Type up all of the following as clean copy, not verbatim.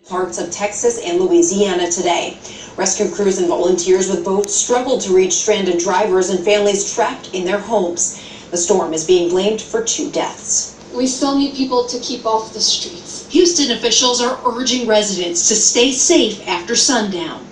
Parts of Texas and Louisiana today. Rescue crews and volunteers with boats struggled to reach stranded drivers and families trapped in their homes. The storm is being blamed for 2 deaths. We still need people to keep off the streets. Houston officials are urging residents to stay safe after sundown.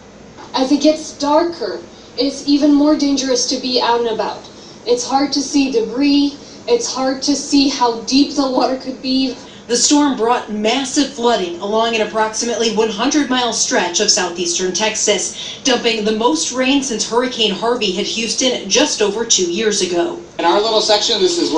As it gets darker, it's even more dangerous to be out and about. It's hard to see debris. It's hard to see how deep the water could be. The storm brought massive flooding along an approximately 100-mile stretch of southeastern Texas, dumping the most rain since Hurricane Harvey hit Houston just over 2 years ago. In our little section, this is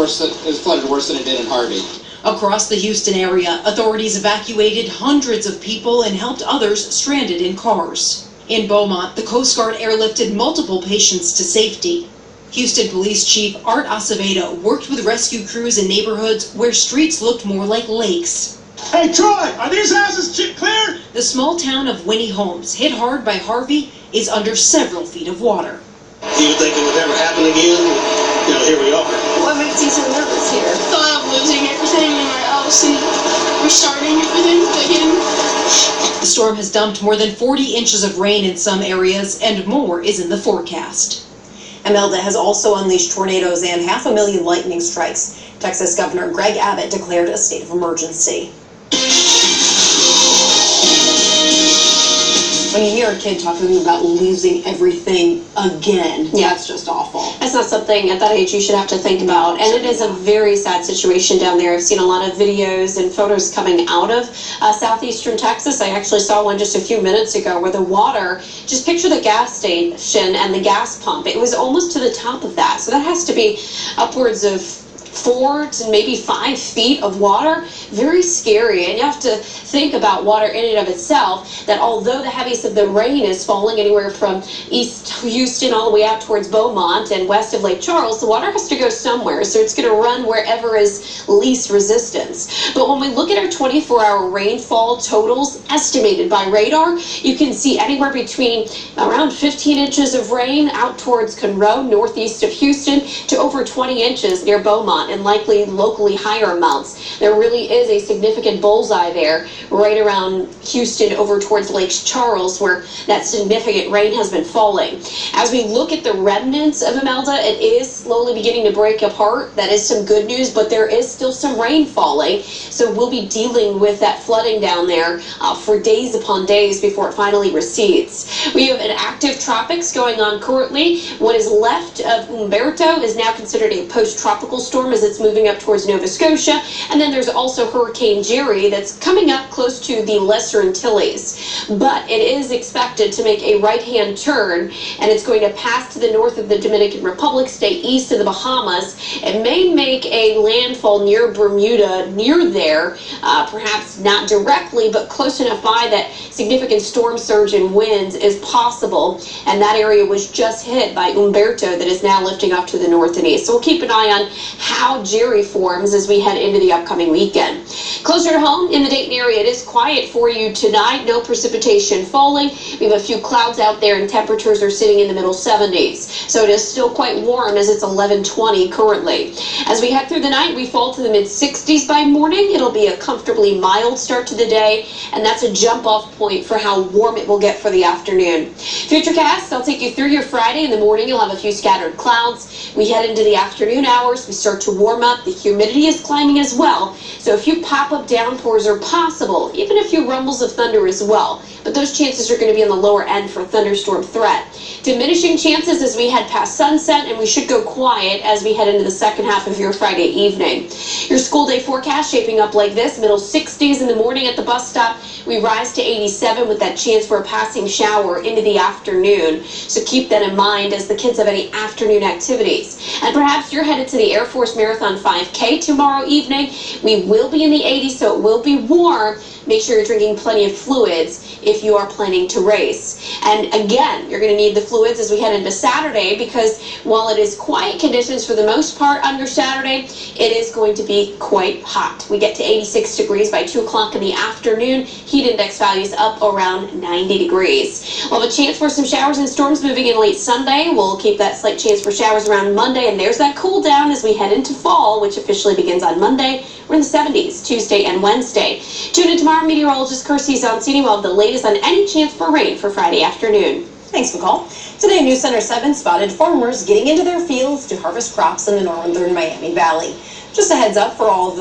flooded worse than it did in Harvey. Across the Houston area, authorities evacuated hundreds of people and helped others stranded in cars. In Beaumont, the Coast Guard airlifted multiple patients to safety. Houston Police Chief Art Acevedo worked with rescue crews in neighborhoods where streets looked more like lakes. Hey Troy, are these houses clear? The small town of Winnie Homes, hit hard by Harvey, is under several feet of water. You would think it would never happen again? Here we are. What makes you so nervous here? The thought of losing everything anywhere else and restarting everything again. The storm has dumped more than 40 inches of rain in some areas, and more is in the forecast. Imelda has also unleashed tornadoes and 500,000 lightning strikes. Texas Governor Greg Abbott declared a state of emergency. When you hear a kid talking about losing everything again, that's just awful. That's not something at that age you should have to think about. And it is a very sad situation down there. I've seen a lot of videos and photos coming out of southeastern Texas. I actually saw one just a few minutes ago where the water, just picture the gas station and the gas pump. It was almost to the top of that. So that has to be upwards of 4 to maybe 5 feet of water. Very scary. And you have to think about water in and of itself, that although the heaviest of the rain is falling anywhere from East Houston all the way out towards Beaumont and west of Lake Charles, the water has to go somewhere. So it's going to run wherever is least resistance. But when we look at our 24-hour rainfall totals estimated by radar, you can see anywhere between around 15 inches of rain out towards Conroe, northeast of Houston, to over 20 inches near Beaumont, and likely locally higher amounts. There really is a significant bullseye there right around Houston over towards Lake Charles, where that significant rain has been falling. As we look at the remnants of Imelda, it is slowly beginning to break apart. That is some good news, but there is still some rain falling. So we'll be dealing with that flooding down there for days upon days before it finally recedes. We have an active tropics going on currently. What is left of Humberto is now considered a post-tropical storm as it's moving up towards Nova Scotia. And then there's also Hurricane Jerry that's coming up close to the Lesser Antilles. But it is expected to make a right-hand turn, and it's going to pass to the north of the Dominican Republic, stay east of the Bahamas. It may make a landfall near Bermuda, near there, perhaps not directly, but close enough by that significant storm surge and winds is possible. And that area was just hit by Humberto that is now lifting off to the north and east. So we'll keep an eye on how Jerry forms as we head into the upcoming weekend. Closer to home in the Dayton area, it is quiet for you tonight. No precipitation falling. We have a few clouds out there and temperatures are sitting in the middle 70s. So it is still quite warm as it's 11:20 currently. As we head through the night, we fall to the mid-60s by morning. It'll be a comfortably mild start to the day, and that's a jump-off point for how warm it will get for the afternoon. Futurecast, I'll take you through your Friday. In the morning, you'll have a few scattered clouds. We head into the afternoon hours. We start to warm up. The humidity is climbing as well. So a few pop-up downpours are possible, even a few rumbles of thunder as well. But those chances are going to be on the lower end for thunderstorm threat. Diminishing chances as we head past sunset, and we should go quiet as we head into the second half of your Friday evening. Your school day forecast shaping up like this: middle 60s in the morning at the bus stop. We rise to 87 with that chance for a passing shower into the afternoon. So keep that in mind as the kids have any afternoon activities. And perhaps you're headed to the Air Force Marathon 5K tomorrow evening. We will be in the 80s, so it will be warm. Make sure you're drinking plenty of fluids if you are planning to race. And again, you're going to need the fluids as we head into Saturday, because while it is quiet conditions for the most part on your Saturday, it is going to be quite hot. We get to 86 degrees by 2 o'clock in the afternoon. Heat index values up around 90 degrees. We'll have a chance for some showers and storms moving in late Sunday. We'll keep that slight chance for showers around Monday, and there's that cool down as we head into fall, which officially begins on Monday We're in the 70s Tuesday and Wednesday. Tune in tomorrow. Meteorologist Kirstie Zoncini will have the latest on any chance for rain for Friday afternoon. Thanks, McCall. Today, News Center 7 spotted farmers getting into their fields to harvest crops in the northern Miami Valley. Just a heads up for all of